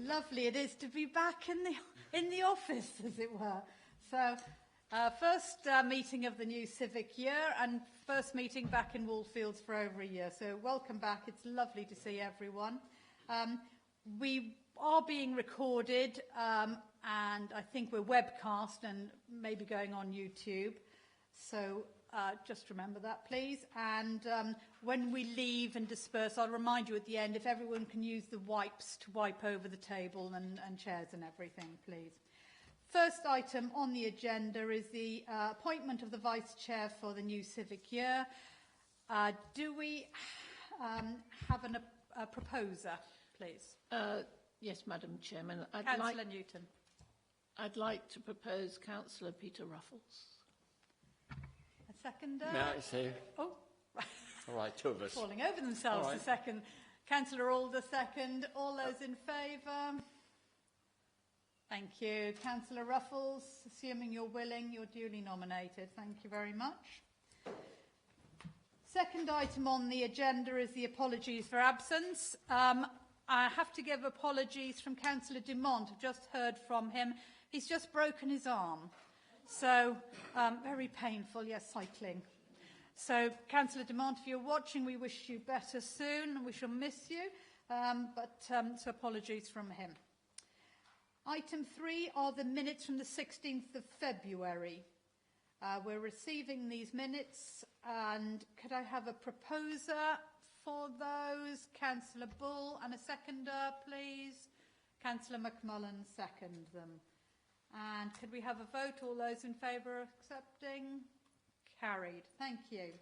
Lovely it is to be back in the office, as it were. So, first meeting of the new civic year and first meeting back in Wallfields for over a year. So, welcome back. It's lovely to see everyone. We are being recorded, and I think we're webcast and maybe going on YouTube. So, just remember that, please. And when we leave and disperse, I'll remind you at the end if everyone can use the wipes to wipe over the table and chairs and everything, please. First item on the agenda is the appointment of the Vice Chair for the new civic year. Do we have a proposer, please? Yes, Madam Chairman. Councillor Newton. I'd like to propose Councillor Peter Ruffles. A seconder? May I say? Oh. All right, two of us. Falling over themselves. Right. A second. Councillor Alder, second. All those in favour? Thank you. Councillor Ruffles, assuming you're willing, you're duly nominated. Thank you very much. Second item on the agenda is the apologies for absence. I have to give apologies from Councillor Dumont. I've just heard from him. He's just broken his arm. So, very painful, yes, cycling. So, Councillor Dumont, if you're watching, we wish you better soon. We shall miss you, so apologies from him. Item 3 are the minutes from the 16th of February. We're receiving these minutes, and could I have a proposer for those? Councillor Bull, and a seconder, please. Councillor McMullen, second them. And could we have a vote? All those in favour of accepting? Carried. Thank you.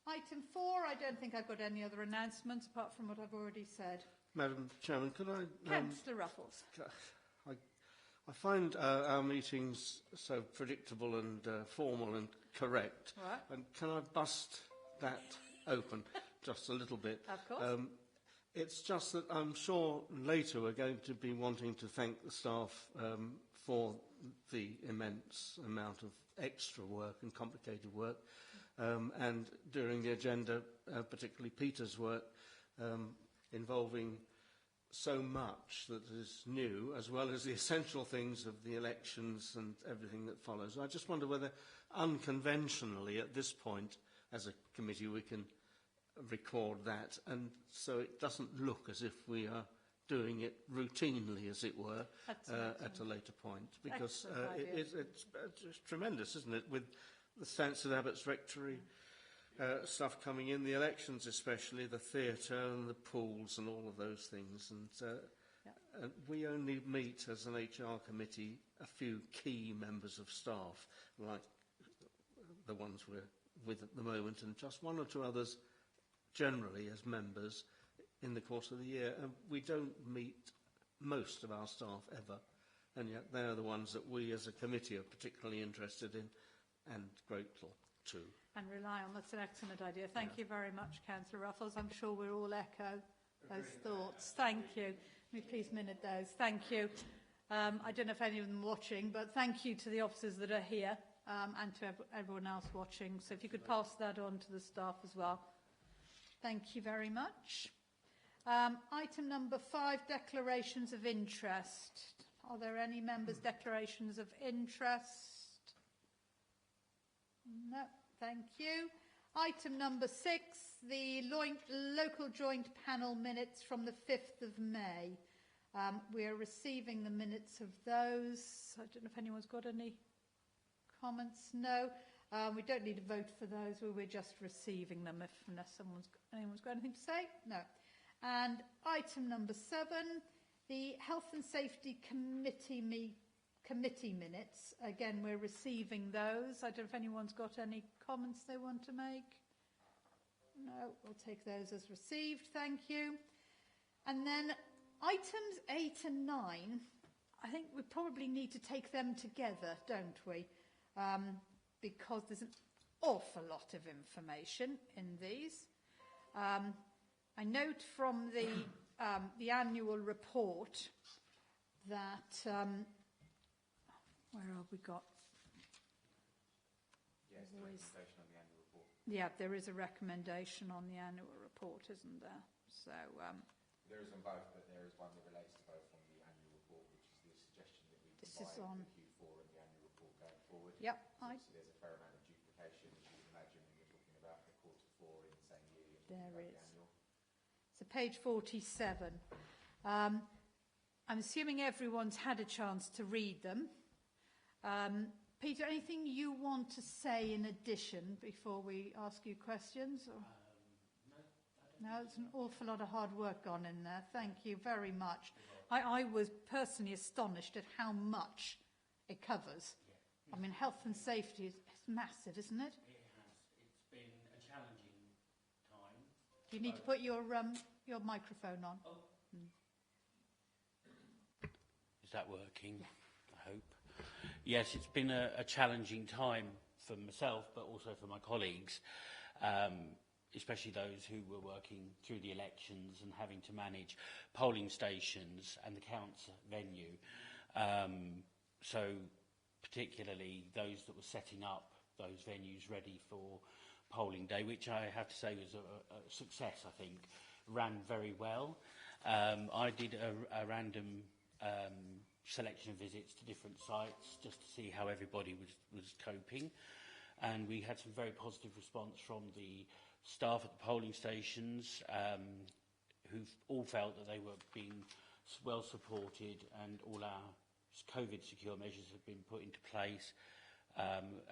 Item 4, I don't think I've got any other announcements apart from what I've already said. Madam Chairman, could I... Councillor Ruffles. I find our meetings so predictable and formal and correct. Right. And can I bust that open just a little bit? Of course. It's just that I'm sure later we're going to be wanting to thank the staff for the immense amount of extra work and complicated work. And during the agenda, particularly Peter's work, involving so much that is new, as well as the essential things of the elections and everything that follows. I just wonder whether, unconventionally, at this point, as a committee, we can record that, and so it doesn't look as if we are doing it routinely, as it were, at a later point, because it's tremendous, isn't it, with the Stansted Abbots Rectory stuff coming in, the elections especially, the theatre and the pools and all of those things, and we only meet as an HR committee a few key members of staff, like the ones we're with at the moment, and just one or two others generally as members in the course of the year. And we don't meet most of our staff ever, and yet they're the ones that we as a committee are particularly interested in and grateful to. And rely on. That's an excellent idea. Thank you very much, Councillor Ruffles. I'm sure we'll all echo those thoughts. Thank you. Let me please minute those. Thank you. I don't know if any of them are watching, but thank you to the officers that are here and to everyone else watching. So if you could pass that on to the staff as well. Thank you very much. Item number 5, declarations of interest. Are there any members' declarations of interest? No, thank you. Item number 6, the local joint panel minutes from the 5th of May. We are receiving the minutes of those. I don't know if anyone's got any comments. No. We don't need a vote for those. We're just receiving them unless anyone's got anything to say. No. And item number 7, the Health and Safety Committee minutes. Again, we're receiving those. I don't know if anyone's got any comments they want to make. No, we'll take those as received. Thank you. And then items 8 and 9, I think we probably need to take them together, don't we? Because there's an awful lot of information in these. I note from the annual report that where have we got? Yes, the recommendation on the annual report. Yeah, there is a recommendation on the annual report, isn't there? So There is on both, but there is one that relates to both on the annual report, which is the suggestion that we This is combine on. the Q4 and the annual report going forward. Yep, So obviously there's a fair amount of duplication, as you can imagine, when you're talking about the quarter four in the same year. You're talking There about is. the annual. So page 47. I'm assuming everyone's had a chance to read them. Peter, anything you want to say in addition before we ask you questions? Or? No, it's an awful lot of hard work gone in there. Thank you very much. I was personally astonished at how much it covers. I mean, health and safety is massive, isn't it? It has. It's been a challenging time. You need to put your microphone on. Oh. Is that working? I hope. Yes, it's been a challenging time for myself, but also for my colleagues, especially those who were working through the elections and having to manage polling stations and the counts venue. So particularly those that were setting up those venues ready for polling day, which I have to say was a success, I think, ran very well. I did a random selection of visits to different sites just to see how everybody was coping, and we had some very positive response from the staff at the polling stations, who all felt that they were being well supported and all our COVID secure measures had been put into place,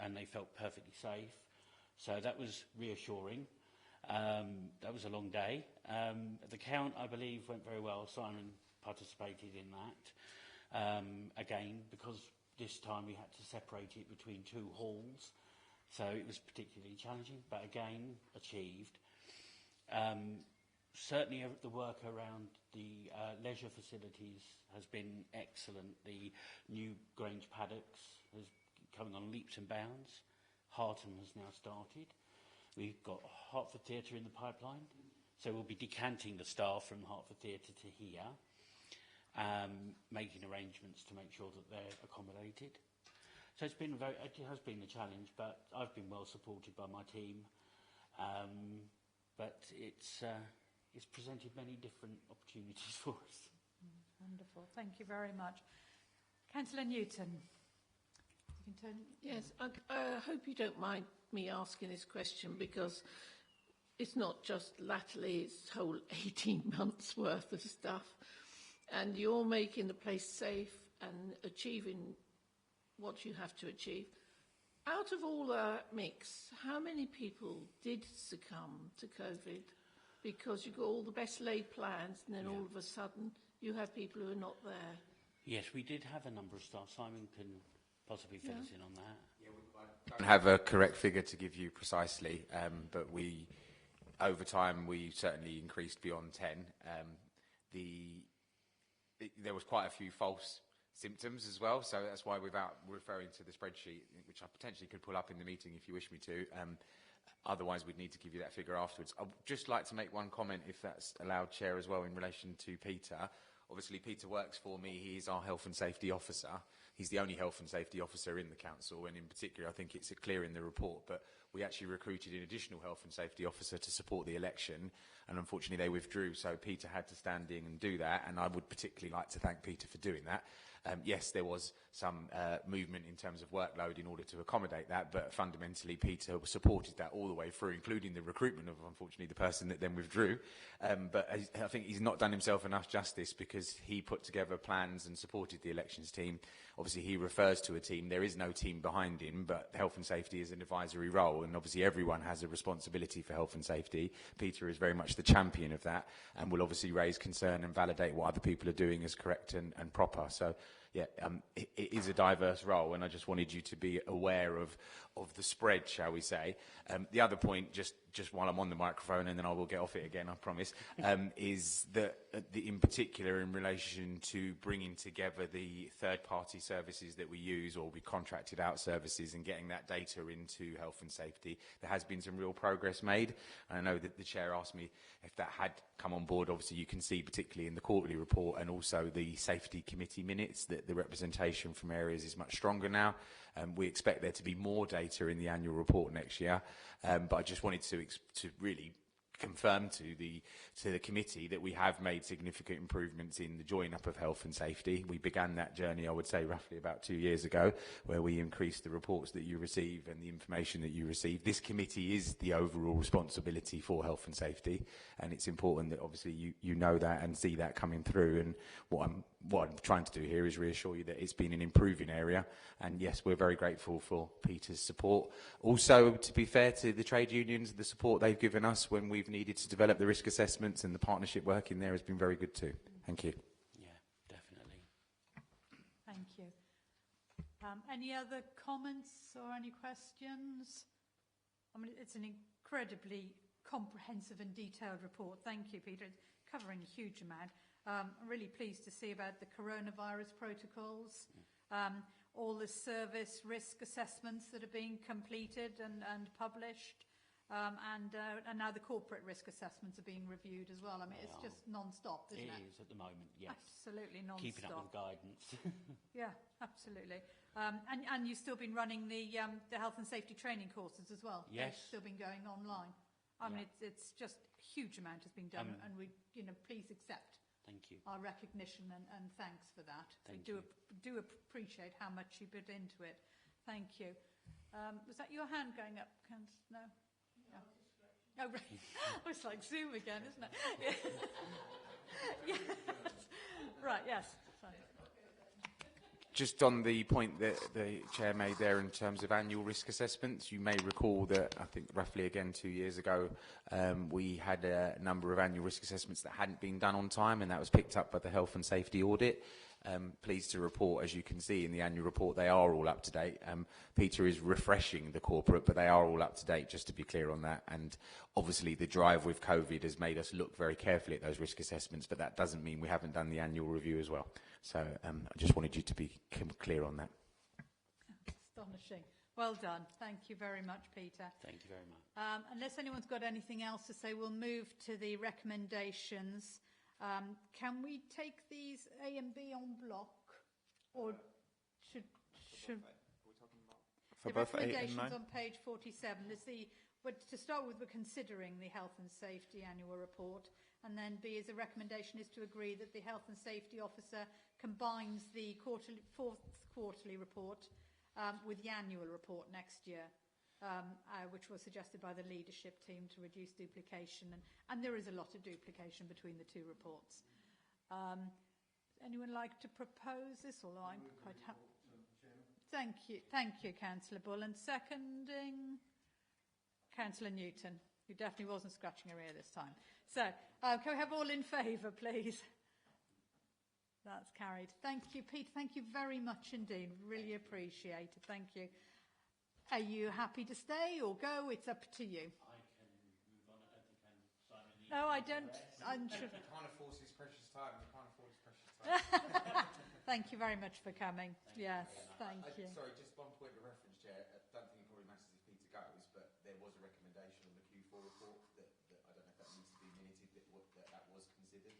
and they felt perfectly safe. So that was reassuring. That was a long day. The count, I believe, went very well. Simon participated in that. Again, because this time we had to separate it between two halls, so it was particularly challenging, but again, achieved. Certainly the work around the leisure facilities has been excellent. The new Grange Paddocks is coming on leaps and bounds. Harton has now started. We've got Hertford Theatre in the pipeline, so we'll be decanting the staff from Hertford Theatre to here, making arrangements to make sure that they're accommodated. So it has been a challenge, but I've been well supported by my team. But it's presented many different opportunities for us. Wonderful. Thank you very much. Councillor Newton. You can turn. Yes, I hope you don't mind me asking this question, because it's not just latterly, it's whole 18 months worth of stuff. And you're making the place safe and achieving what you have to achieve. Out of all that mix, how many people did succumb to COVID? Because you've got all the best laid plans, and then all of a sudden you have people who are not there. Yes, we did have a number of staff. Simon can possibly fill us in on that. I don't have a correct figure to give you precisely, but over time we certainly increased beyond 10. There was quite a few false symptoms as well, so that's why without referring to the spreadsheet, which I potentially could pull up in the meeting if you wish me to, otherwise we'd need to give you that figure afterwards. I'd just like to make one comment, if that's allowed, Chair, as well, in relation to Peter. Obviously Peter works for me, he is our health and safety officer. He's the only health and safety officer in the council, and in particular I think it's clear in the report, but we actually recruited an additional health and safety officer to support the election, and unfortunately they withdrew, so Peter had to stand in and do that, and I would particularly like to thank Peter for doing that. Yes, there was some movement in terms of workload in order to accommodate that, but fundamentally Peter supported that all the way through, including the recruitment of, unfortunately, the person that then withdrew. But I think he's not done himself enough justice, because he put together plans and supported the elections team. Obviously, he refers to a team. There is no team behind him, but health and safety is an advisory role, and obviously everyone has a responsibility for health and safety. Peter is very much the champion of that, and will obviously raise concern and validate what other people are doing as correct and proper. So, yeah, it is a diverse role, and I just wanted you to be aware of the spread, shall we say. The other point, just while I'm on the microphone, and then I will get off it again, I promise, is that in particular in relation to bringing together the third-party services that we use, or we contracted out services, and getting that data into health and safety, there has been some real progress made. And I know that the Chair asked me if that had come on board. Obviously you can see, particularly in the quarterly report and also the safety committee minutes, that the representation from areas is much stronger now. We expect there to be more data in the annual report next year, but I just wanted to really confirm to the committee that we have made significant improvements in the join up of health and safety. We began that journey, I would say, roughly about 2 years ago, where we increased the reports that you receive and the information that you receive. This committee is the overall responsibility for health and safety, and it's important that obviously you know that and see that coming through. And what I'm trying to do here is reassure you that it's been an improving area, and yes, we're very grateful for Peter's support. Also, to be fair to the trade unions, the support they've given us when we've needed to develop the risk assessments, and the partnership work in there has been very good too. Thank you. Yeah, definitely. Thank you. Any other comments or any questions? I mean, it's an incredibly comprehensive and detailed report. Thank you, Peter. It's covering a huge amount. I'm really pleased to see about the coronavirus protocols, all the service risk assessments that are being completed and published, and now the corporate risk assessments are being reviewed as well. I mean, it's just non-stop, isn't it? It is at the moment, yes. Absolutely non-stop. Keeping up with guidance. Yeah, absolutely. And you've still been running the health and safety training courses as well? Yes. They've still been going online. I mean, it's just a huge amount has been done, and we, please accept Thank you. our recognition and thanks for that. Thank we you. do appreciate how much you put into it. Thank you. Was that your hand going up, Candice? No? Yeah. Oh, right. Oh, it's like Zoom again, isn't it? Yeah. Yes. Right, yes. Sorry. Just on the point that the Chair made there in terms of annual risk assessments, you may recall that I think roughly again 2 years ago we had a number of annual risk assessments that hadn't been done on time, and that was picked up by the health and safety audit. Pleased to report, as you can see in the annual report, they are all up to date. Peter is refreshing the corporate, but they are all up to date, just to be clear on that. And obviously the drive with COVID has made us look very carefully at those risk assessments, but that doesn't mean we haven't done the annual review as well. So I just wanted you to be clear on that. Astonishing. Well done. Thank you very much, Peter. Thank you very much. Unless anyone's got anything else to say, we'll move to the recommendations. Can we take these A and B en bloc, or should For the both 8 and recommendations 9? on page 47? But to start with, we're considering the health and safety annual report, and then B as a recommendation is to agree that the health and safety officer combines the fourth quarterly report with the annual report next year. Which was suggested by the leadership team to reduce duplication, and there is a lot of duplication between the two reports. Anyone like to propose this? Although I'm quite happy. Thank you, Councillor Bull. And seconding, Councillor Newton, who definitely wasn't scratching her ear this time. So, can we have all in favour, please? That's carried. Thank you, Pete. Thank you very much indeed. Really appreciate it. Thank you. Are you happy to stay or go? It's up to you. I can move on. I don't think Simon needs No, I don't. I'm sure. You can't afford his precious time. You can't afford his precious time. Thank you very much for coming. Yes, thank you. Sorry, just one point of reference, Chair. I don't think it probably matters if Peter goes, but there was a recommendation on the Q4 report that I don't know if that needs to be minuted, that was considered.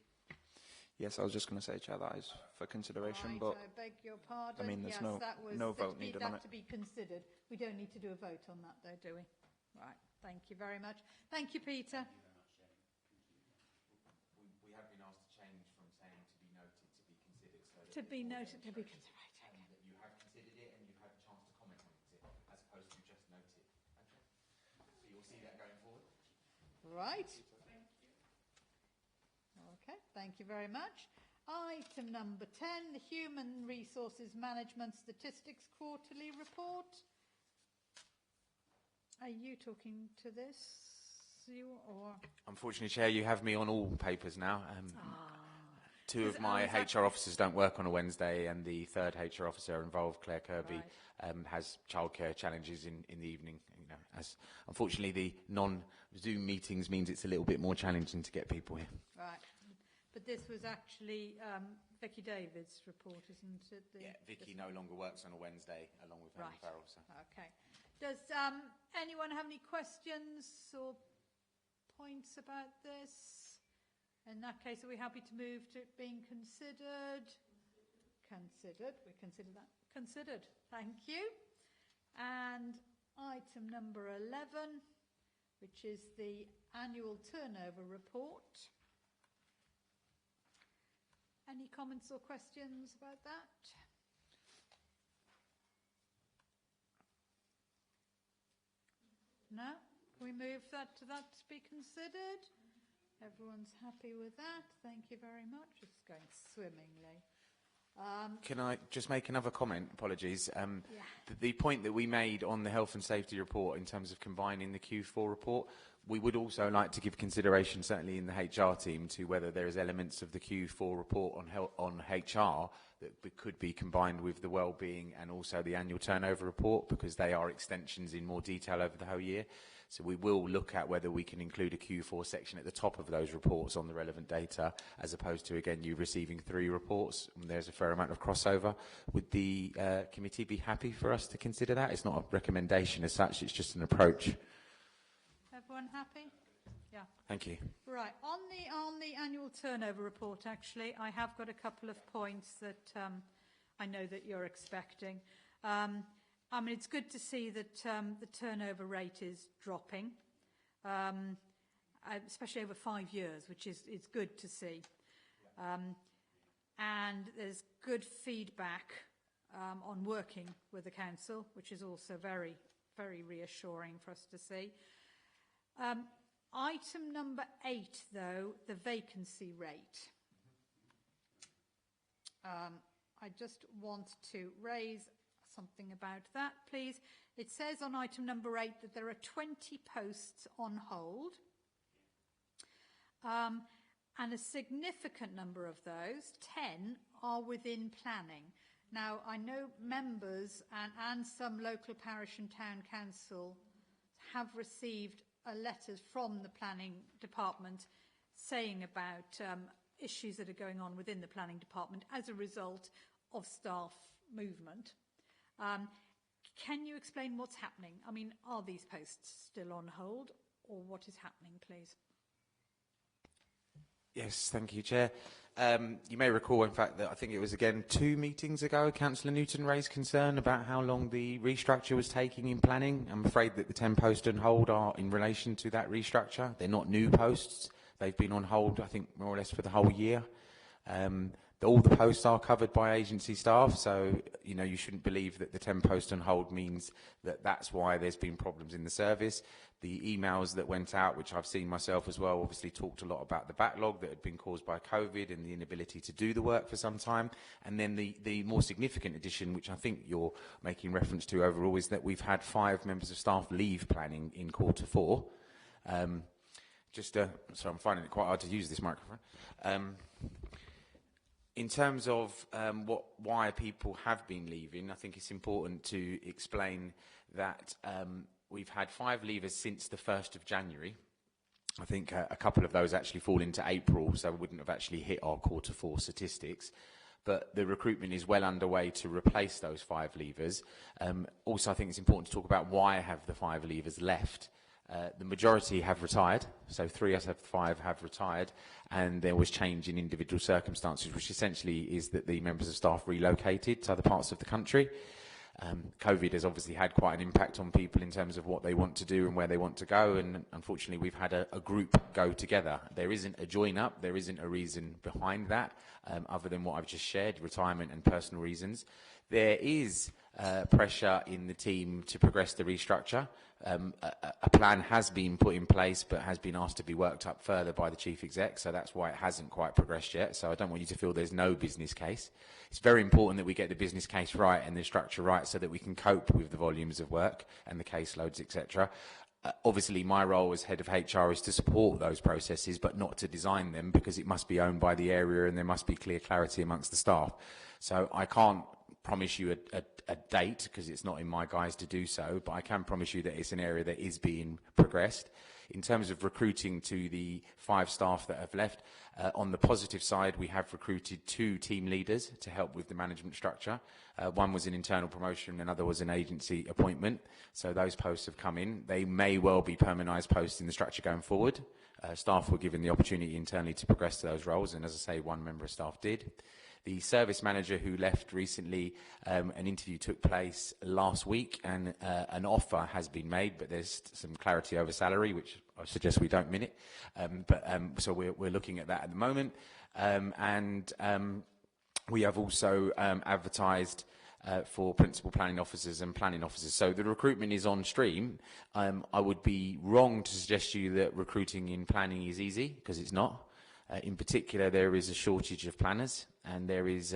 Yes, I was just going to say, Chair, that is for consideration, Right, but I beg your pardon. I mean, there's yes, that was no vote needed on that it. to be considered. We don't need to do a vote on that, though, do we? Right. Thank you very much. Thank you, Peter. We have been asked to change from saying to be noted to be considered. So To be noted, to be considered. Right, okay. that you have considered it and you've had a chance to comment on it, as opposed to just note it. Okay. So you'll see that going forward. Right. Okay, thank you very much. Item number 10, the Human Resources Management Statistics Quarterly Report. Are you talking to this, or? Unfortunately, Chair, you have me on all papers now. Two of my HR officers don't work on a Wednesday, and the third HR officer involved, Claire Kirby, has childcare challenges in the evening. As unfortunately the non-Zoom meetings means it's a little bit more challenging to get people here. Right. But this was actually Vicky David's report, isn't it? Yeah, Vicky no longer works on a Wednesday along with Helen Farrell. So. Okay. Does anyone have any questions or points about this? In that case, are we happy to move to it being considered? Considered. We consider that considered. Thank you. And item number 11, which is the annual turnover report. Any comments or questions about that? No? We move that to be considered. Everyone's happy with that. Thank you very much. It's going swimmingly. Can I just make another comment? Apologies. Yeah. The point that we made on the health and safety report in terms of combining the Q4 report, we would also like to give consideration, certainly in the HR team, to whether there is elements of the Q4 report on HR that could be combined with the wellbeing and also the annual turnover report, because they are extensions in more detail over the whole year. So we will look at whether we can include a Q4 section at the top of those reports on the relevant data, as opposed to, again, you receiving 3 reports. There's a fair amount of crossover. Would the committee be happy for us to consider that? It's not a recommendation as such, it's just an approach. Everyone happy? Yeah. Thank you. Right. On the annual turnover report, actually, I have got a couple of points that I know that you're expecting. I mean, it's good to see that the turnover rate is dropping, especially over 5 years, which is good to see. And there's good feedback on working with the council, which is also very, very reassuring for us to see. Item number 8, though, the vacancy rate. I just want to raise something about that, please. It says on item number 8 that there are 20 posts on hold, and a significant number of those, 10, are within planning. Now, I know members and some local parish and town council have received letters from the planning department saying about issues that are going on within the planning department as a result of staff movement. Can you explain what's happening? I mean, are these posts still on hold, or what is happening, please? Yes, thank you, Chair. You may recall, in fact, that I think it was, again, 2 meetings ago, Councillor Newton raised concern about how long the restructure was taking in planning. I'm afraid that the 10 posts on hold are in relation to that restructure. They're not new posts. They've been on hold, I think, more or less for the whole year. All the posts are covered by agency staff, so you shouldn't believe that the 10 posts on hold means that that's why there's been problems in the service. The emails that went out, which I've seen myself as well, obviously talked a lot about the backlog that had been caused by COVID and the inability to do the work for some time. And then the more significant addition, which I think you're making reference to overall, is that we've had 5 members of staff leave planning in Q4. So I'm finding it quite hard to use this microphone. In terms of why people have been leaving, I think it's important to explain that we've had 5 leavers since the 1st of January. I think a couple of those actually fall into April, so we wouldn't have actually hit our Q4 statistics. But the recruitment is well underway to replace those 5 leavers. Also, I think it's important to talk about why have the 5 leavers left. The majority have retired, so 3 out of 5 have retired, and there was change in individual circumstances, which essentially is that the members of staff relocated to other parts of the country. COVID has obviously had quite an impact on people in terms of what they want to do and where they want to go, and unfortunately we've had a group go together. There isn't a join up, there isn't a reason behind that, other than what I've just shared, retirement and personal reasons. There is pressure in the team to progress the restructure. A plan has been put in place but has been asked to be worked up further by the Chief Exec, so that's why it hasn't quite progressed yet. So I don't want you to feel there's no business case. It's very important that we get the business case right and the structure right so that we can cope with the volumes of work and the caseloads, etc. Obviously, my role as head of HR is to support those processes, but not to design them, because it must be owned by the area and there must be clear clarity amongst the staff. So I can't promise you a date, because it's not in my guise to do so, but I can promise you that it's an area that is being progressed. In terms of recruiting to the 5 staff that have left, on the positive side, we have recruited 2 team leaders to help with the management structure. One was an internal promotion, another was an agency appointment. So those posts have come in. They may well be permanentised posts in the structure going forward. Staff were given the opportunity internally to progress to those roles, and as I say, one member of staff did. The service manager who left recently, an interview took place last week, and an offer has been made, but there's some clarity over salary, which I suggest we don't min it. So we're looking at that at the moment. We have also advertised for principal planning officers and planning officers. So the recruitment is on stream. I would be wrong to suggest to you that recruiting in planning is easy, because it's not. In particular, there is a shortage of planners, and there is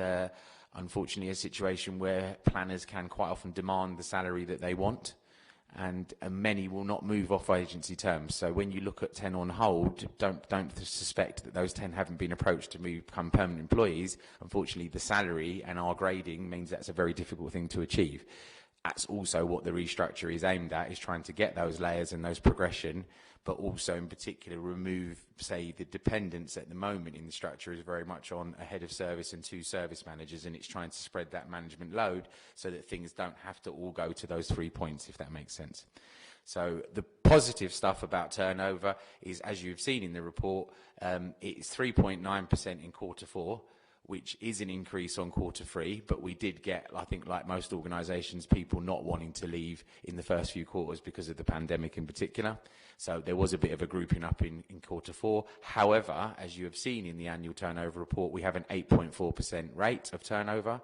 unfortunately a situation where planners can quite often demand the salary that they want, and many will not move off agency terms. So when you look at 10 on hold, don't suspect that those 10 haven't been approached to become permanent employees. Unfortunately, the salary and our grading means that's a very difficult thing to achieve. That's also what the restructure is aimed at, is trying to get those layers and those progression, but also in particular remove, say, the dependence at the moment in the structure is very much on a head of service and 2 service managers, and it's trying to spread that management load so that things don't have to all go to those 3 points, if that makes sense. So the positive stuff about turnover is, as you've seen in the report, it's 3.9% in Q4, which is an increase on Q3, but we did get, I think, like most organisations, people not wanting to leave in the first few quarters because of the pandemic in particular. So there was a bit of a grouping up in Q4. However, as you have seen in the annual turnover report, we have an 8.4% rate of turnover.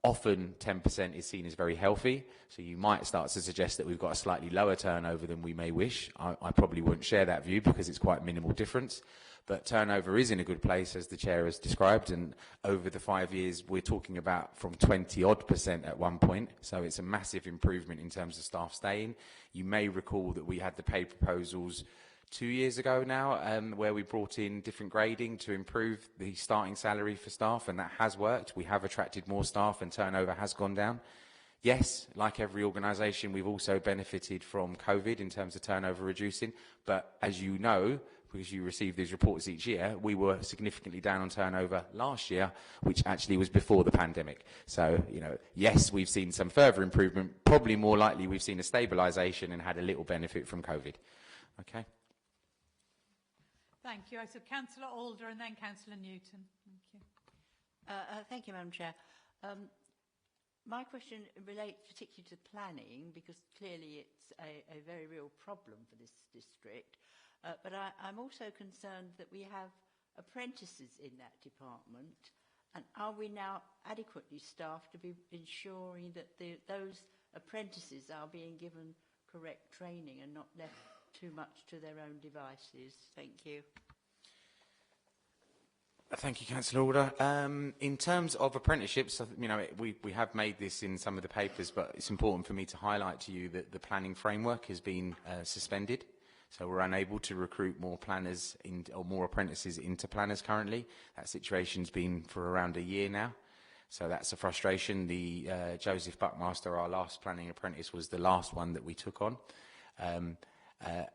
Often 10% is seen as very healthy, so you might start to suggest that we've got a slightly lower turnover than we may wish. I probably wouldn't share that view because it's quite minimal difference. But turnover is in a good place, as the Chair has described, and over the 5 years we're talking about from 20-odd% at one point, so it's a massive improvement in terms of staff staying. You may recall that we had the pay proposals 2 years ago now, where we brought in different grading to improve the starting salary for staff, and that has worked. We have attracted more staff and turnover has gone down. Yes, like every organisation, we've also benefited from COVID in terms of turnover reducing, but as you know, because you receive these reports each year, we were significantly down on turnover last year, which actually was before the pandemic. So, you know, yes, we've seen some further improvement. Probably more likely we've seen a stabilisation and had a little benefit from COVID. Okay. Thank you. So Councillor Alder and then Councillor Newton. Thank you. Thank you, Madam Chair. My question relates particularly to planning, because clearly it's a very real problem for this district. But I'm also concerned that we have apprentices in that department, and are we now adequately staffed to be ensuring that those apprentices are being given correct training and not left too much to their own devices? Thank you. Thank you, Councillor Alder. In terms of apprenticeships, you know, we have made this in some of the papers, but it's important for me to highlight to you that the planning framework has been suspended. So we're unable to recruit more planners or more apprentices into planners currently. That situation's been for around a year now. So that's a frustration. The Joseph Buckmaster, our last planning apprentice, was the last one that we took on.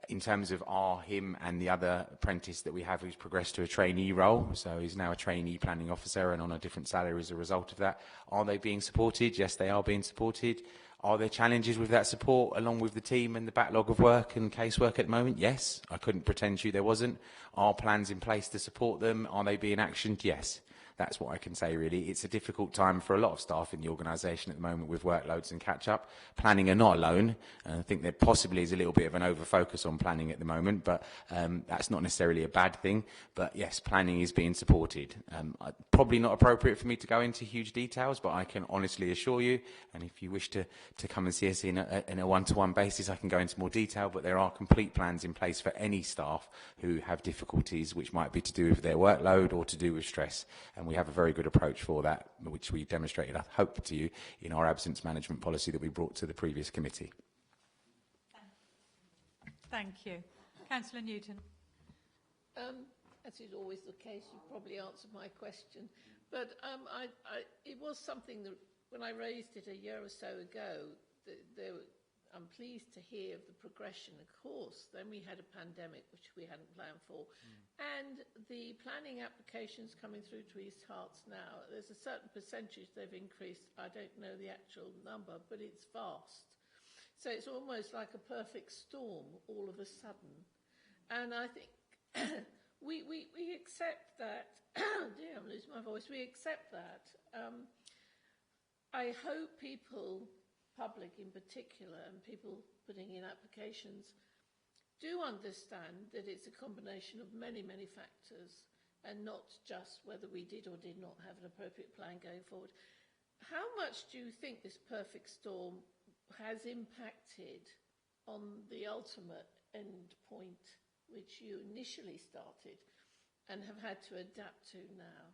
In terms of him and the other apprentice that we have who's progressed to a trainee role, so he's now a trainee planning officer and on a different salary as a result of that. Are they being supported? Yes, they are being supported. Are there challenges with that support along with the team and the backlog of work and casework at the moment? Yes. I couldn't pretend to you there wasn't. Are plans in place to support them? Are they being actioned? Yes. That's what I can say, really. It's a difficult time for a lot of staff in the organisation at the moment with workloads and catch-up. Planning are not alone. I think there possibly is a little bit of an over-focus on planning at the moment, but that's not necessarily a bad thing. But yes, planning is being supported. Probably not appropriate for me to go into huge details, but I can honestly assure you, and if you wish to come and see us in a one-to-one basis, I can go into more detail, but there are complete plans in place for any staff who have difficulties which might be to do with their workload or to do with stress. And we have a very good approach for that, which we demonstrated, I hope, to you in our absence management policy that we brought to the previous committee. Thank you. Councillor Newton. As is always the case, you probably answered my question. But it was something that, when I raised it a year or so ago, I'm pleased to hear of the progression. Of course, then we had a pandemic, which we hadn't planned for. And the planning applications coming through to East Herts now, there's a certain percentage they've increased. I don't know the actual number, but it's vast. So it's almost like a perfect storm all of a sudden. And I think we accept that. Dear, I'm losing my voice. We accept that. I hope people, public in particular, and people putting in applications, do understand that it's a combination of many, many factors and not just whether we did or did not have an appropriate plan going forward. How much do you think this perfect storm has impacted on the ultimate end point which you initially started and have had to adapt to now?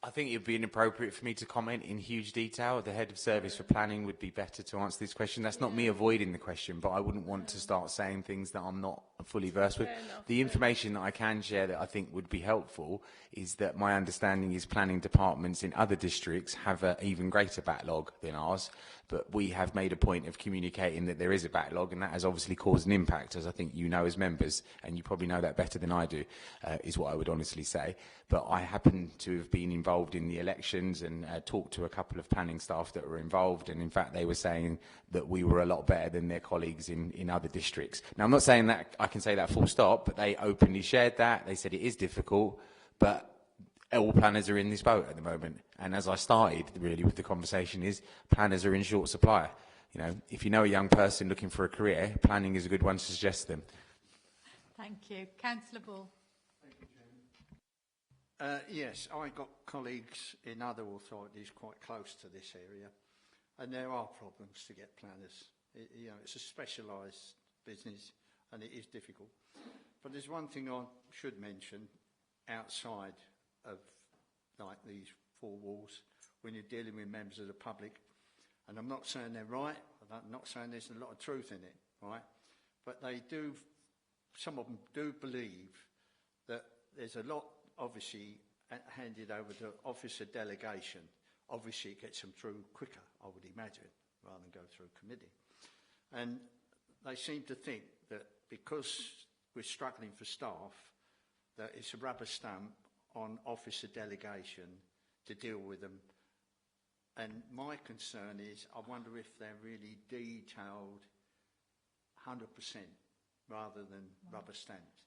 I think it would be inappropriate for me to comment in huge detail. The head of service for planning would be better to answer this question. That's not me avoiding the question, but I wouldn't want to start saying things that I'm not fully versed with. The information that I can share that I think would be helpful is that my understanding is planning departments in other districts have an even greater backlog than ours, but we have made a point of communicating that there is a backlog, and that has obviously caused an impact, as I think you know as members, and you probably know that better than I do, is what I would honestly say. But I happen to have been involved in the elections and talked to a couple of planning staff that were involved, and in fact they were saying that we were a lot better than their colleagues in other districts. Now, I'm not saying that I can say that full stop, but they openly shared that. They said it is difficult, but all planners are in this boat at the moment. And as I started really with the conversation, is planners are in short supply. You know, if you know a young person looking for a career, planning is a good one to suggest them. Thank you. Councillor Ball. Yes, I got colleagues in other authorities quite close to this area, and there are problems to get planners. You know, it's a specialised business, and it is difficult. But there's one thing I should mention outside of like these four walls when you're dealing with members of the public, and I'm not saying they're right, I'm not saying there's a lot of truth in it, right? But they do, some of them do believe that there's a lot obviously handed over to officer delegation. Obviously it gets them through quicker, I would imagine, rather than go through committee. And they seem to think that because we're struggling for staff, that it's a rubber stamp on officer delegation to deal with them. And my concern is, I wonder if they're really detailed 100% rather than rubber stamped.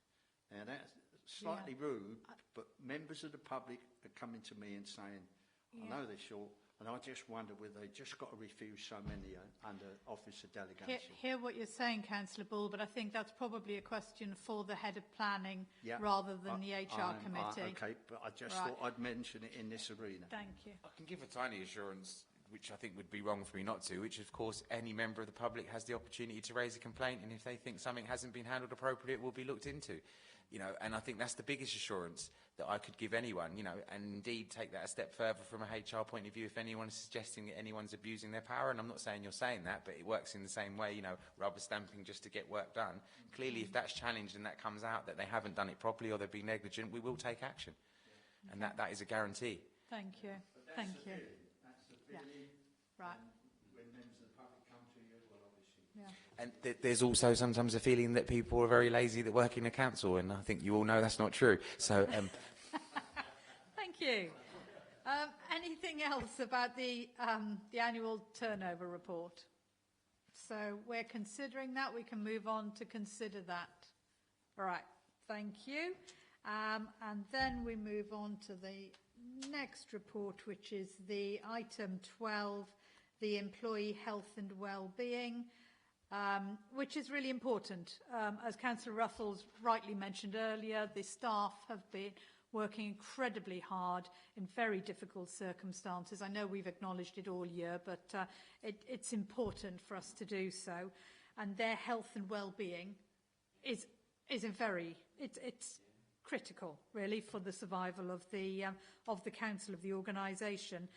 Now that's slightly rude, but members of the public are coming to me and saying, I know they're short, and I just wonder whether they just got to refuse so many under officer delegation. Hear what you're saying, Councillor Bull, but I think that's probably a question for the head of planning rather than the HR committee. Okay, but I just thought I'd mention it in this arena. Thank you. I can give a tiny assurance, which I think would be wrong for me not to, which of course any member of the public has the opportunity to raise a complaint, and if they think something hasn't been handled appropriately, it will be looked into. You know, and I think that's the biggest assurance that I could give anyone, you know, and indeed take that a step further from a HR point of view if anyone is suggesting that anyone's abusing their power, and I'm not saying you're saying that, but it works in the same way, you know, rubber stamping just to get work done. Clearly, if that's challenged and that comes out that they haven't done it properly or they've been negligent, we will take action. And that is a guarantee. Thank you. Thank you. That's the feeling. Right. When members of the public come to you, well, obviously. And there's also sometimes a feeling that people are very lazy that work in a council, and I think you all know that's not true. So, Thank you. Anything else about the annual turnover report? So we're considering that. We can move on to consider that. All right. Thank you. And then we move on to the next report, which is the item 12, the employee health and well-being. Which is really important. As Councillor Russell's rightly mentioned earlier, the staff have been working incredibly hard in very difficult circumstances. I know we've acknowledged it all year, but it's important for us to do so. And their health and well-being is it's critical, really, for the survival of the council, of the organisation.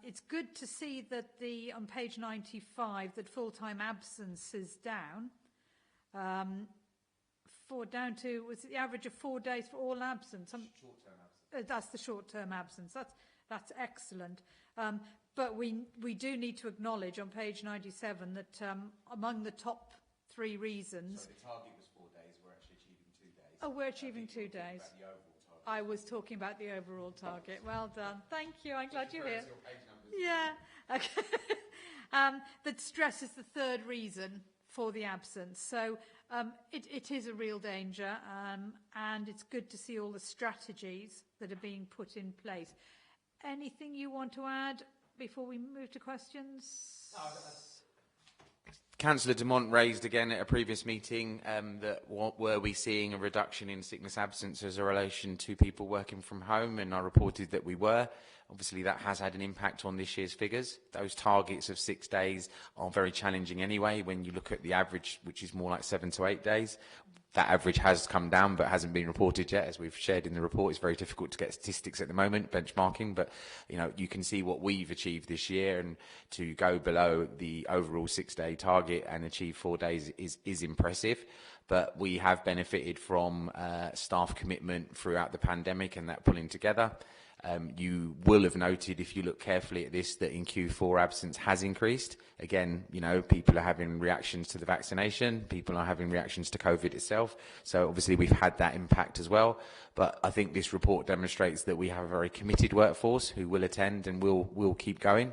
It's good to see that on page 95 that full-time absence is down. Down to, was it the average of 4 days for all absence? Short-term absence. That's the short-term absence. That's excellent. But we do need to acknowledge on page 97 that among the top 3 reasons. So the target was 4 days. We're actually achieving 2 days. Oh, we're achieving 2 days. I was talking about the overall target. Well done. Thank you. I'm glad you're here. Yeah. Okay. That stress is the 3rd reason for the absence. So It is a real danger, and it's good to see all the strategies that are being put in place. Anything you want to add before we move to questions? Councillor Dumont raised again at a previous meeting that were we seeing a reduction in sickness absence as a relation to people working from home, and I reported that we were. Obviously that has had an impact on this year's figures. Those targets of 6 days are very challenging anyway when you look at the average, which is more like 7 to 8 days. That average has come down but hasn't been reported yet, as we've shared in the report. It's very difficult to get statistics at the moment, benchmarking, but you can see what we've achieved this year, and to go below the overall 6-day target and achieve 4 days is impressive. But we have benefited from staff commitment throughout the pandemic and that pulling together. You will have noted, if you look carefully at this, that in Q4 absence has increased. Again, people are having reactions to the vaccination, people are having reactions to COVID itself. So obviously we've had that impact as well. But I think this report demonstrates that we have a very committed workforce who will attend and will keep going.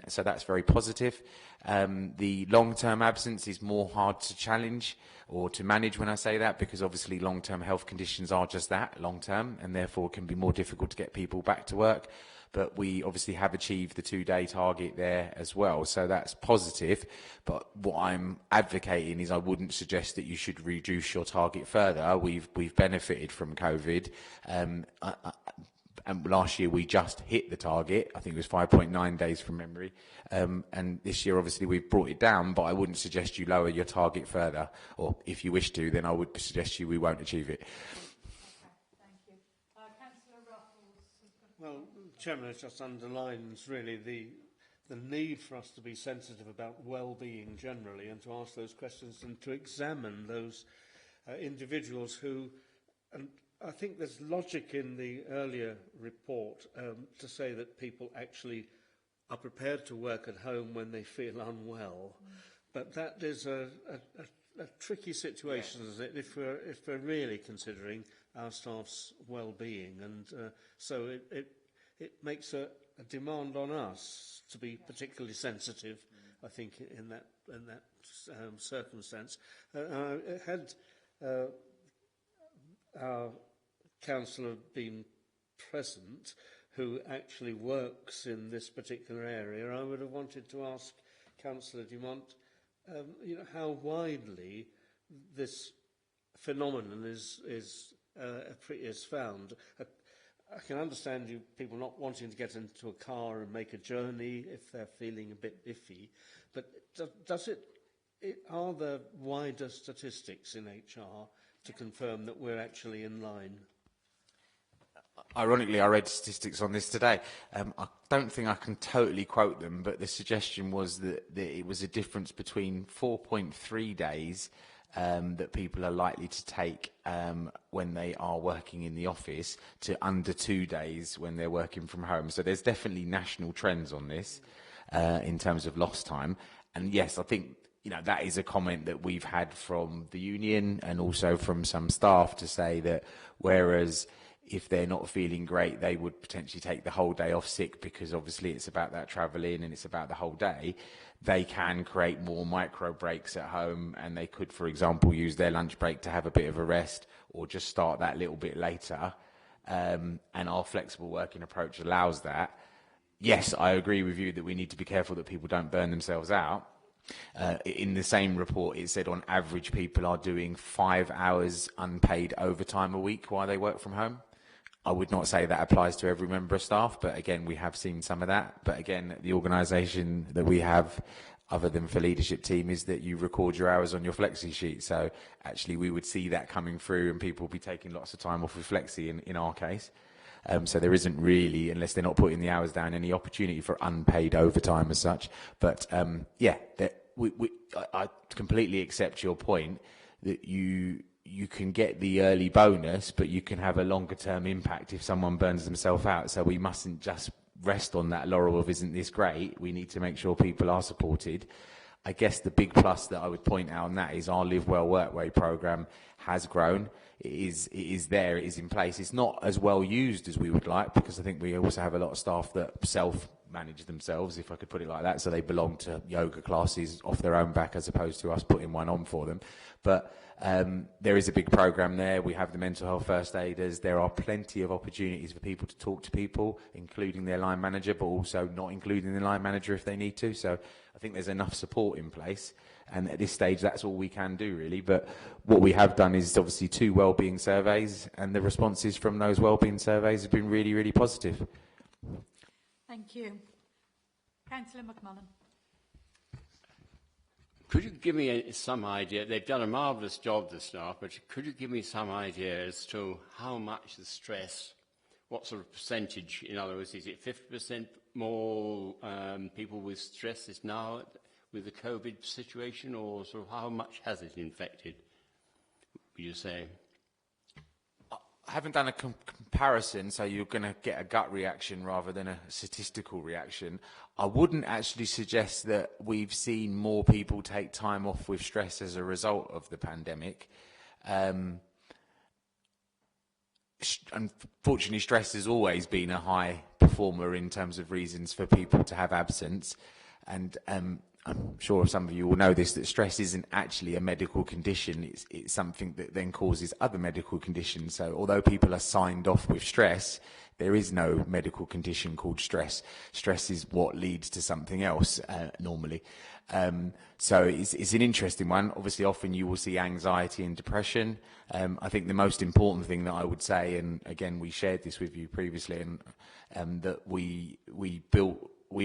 So that's very positive. The long-term absence is more hard to challenge or to manage when I say that, because obviously long-term health conditions are just that, long-term, and therefore can be more difficult to get people back to work. But we obviously have achieved the 2-day target there as well, so that's positive. But what I'm advocating is I wouldn't suggest that you should reduce your target further. We've benefited from COVID. And last year we just hit the target. I think it was 5.9 days from memory. And this year, obviously, we've brought it down, but I wouldn't suggest you lower your target further. Or if you wish to, then I would suggest we won't achieve it. Okay, thank you. Councillor Ruffles. Well, Chairman, it just underlines really the need for us to be sensitive about well-being generally, and to ask those questions and to examine those individuals who... And I think there's logic in the earlier report to say that people actually are prepared to work at home when they feel unwell. But that is a tricky situation, isn't it, if we're really considering our staff's well-being. And so it makes a demand on us to be particularly sensitive, I think, in that circumstance. Had our councillor been present who actually works in this particular area, I would have wanted to ask Councillor Dumont how widely this phenomenon is found. I can understand people not wanting to get into a car and make a journey if they're feeling a bit iffy, but are there wider statistics in HR to confirm that we're actually in line? Ironically, I read statistics on this today. I don't think I can totally quote them, but the suggestion was that it was a difference between 4.3 days that people are likely to take when they are working in the office to under 2 days when they're working from home. So there's definitely national trends on this in terms of lost time. And yes, I think that is a comment that we've had from the union and also from some staff to say that whereas if they're not feeling great, they would potentially take the whole day off sick because obviously it's about that travel in and it's about the whole day. They can create more micro breaks at home, and they could, for example, use their lunch break to have a bit of a rest or just start that little bit later. And our flexible working approach allows that. Yes, I agree with you that we need to be careful that people don't burn themselves out. In the same report, it said on average people are doing 5 hours unpaid overtime a week while they work from home. I would not say that applies to every member of staff, but again, we have seen some of that. But again, the organisation that we have, other than for leadership team, is that you record your hours on your flexi sheet. So actually we would see that coming through and people will be taking lots of time off with flexi in our case. So there isn't really, unless they're not putting the hours down, any opportunity for unpaid overtime as such. But yeah, I completely accept your point that you can get the early bonus, but you can have a longer term impact if someone burns themselves out. So we mustn't just rest on that laurel of isn't this great. We need to make sure people are supported. I guess the big plus that I would point out on that is our Live Well Work Way programme has grown. It is there, it is in place. It's not as well used as we would like because I think we also have a lot of staff that manage themselves, if I could put it like that. So they belong to yoga classes off their own back as opposed to us putting one on for them. But there is a big program there. We have the mental health first aiders. There are plenty of opportunities for people to talk to people, including their line manager, but also not including the line manager if they need to. So I think there's enough support in place. And at this stage, that's all we can do, really. But what we have done is obviously 2 wellbeing surveys, and the responses from those wellbeing surveys have been really, really positive. Thank you. Councillor McMullen. Could you give me some idea? They've done a marvellous job, the staff, but could you give me some idea as to how much the stress, what sort of percentage, in other words, is it 50% more people with stress is now with the COVID situation, or sort of how much has it infected, would you say? I haven't done a comparison, so you're going to get a gut reaction rather than a statistical reaction. I wouldn't actually suggest that we've seen more people take time off with stress as a result of the pandemic. Unfortunately, stress has always been a high performer in terms of reasons for people to have absence. And I'm sure some of you will know this, that stress isn't actually a medical condition. It's something that then causes other medical conditions. So although people are signed off with stress, there is no medical condition called stress. Stress is what leads to something else normally. So it's an interesting one. Obviously, often you will see anxiety and depression. I think the most important thing that I would say, and again, we shared this with you previously, and that we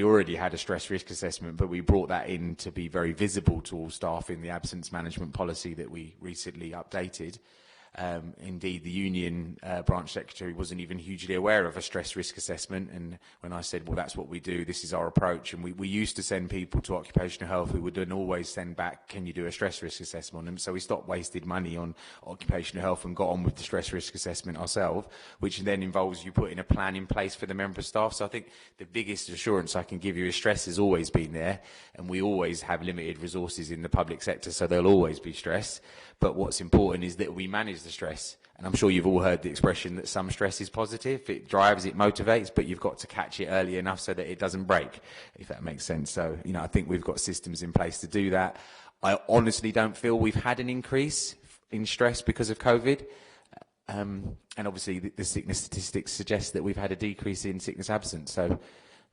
already had a stress risk assessment, but we brought that in to be very visible to all staff in the absence management policy that we recently updated. Indeed, the union branch secretary wasn't even hugely aware of a stress risk assessment, and when I said, well, that's what we do, this is our approach, and we used to send people to occupational health who would then always send back, can you do a stress risk assessment on them? So we stopped wasting money on occupational health and got on with the stress risk assessment ourselves, which then involves you putting a plan in place for the member of staff. So I think the biggest assurance I can give you is stress has always been there, and we always have limited resources in the public sector, so there'll always be stress. But what's important is that we manage the stress. And I'm sure you've all heard the expression that some stress is positive. It drives, it motivates, but you've got to catch it early enough so that it doesn't break, if that makes sense. So, I think we've got systems in place to do that. I honestly don't feel we've had an increase in stress because of COVID. And obviously the sickness statistics suggest that we've had a decrease in sickness absence. So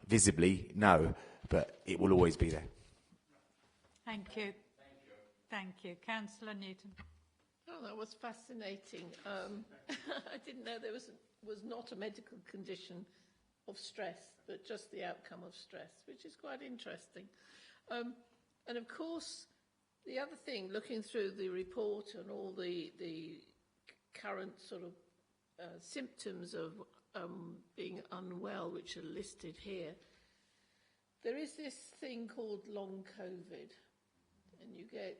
visibly, no, but it will always be there. Thank you. Thank you. Councillor Newton. Oh, that was fascinating. I didn't know there was not a medical condition of stress, but just the outcome of stress, which is quite interesting. And of course, the other thing, looking through the report and all the current sort of symptoms of being unwell, which are listed here, there is this thing called long COVID, and you get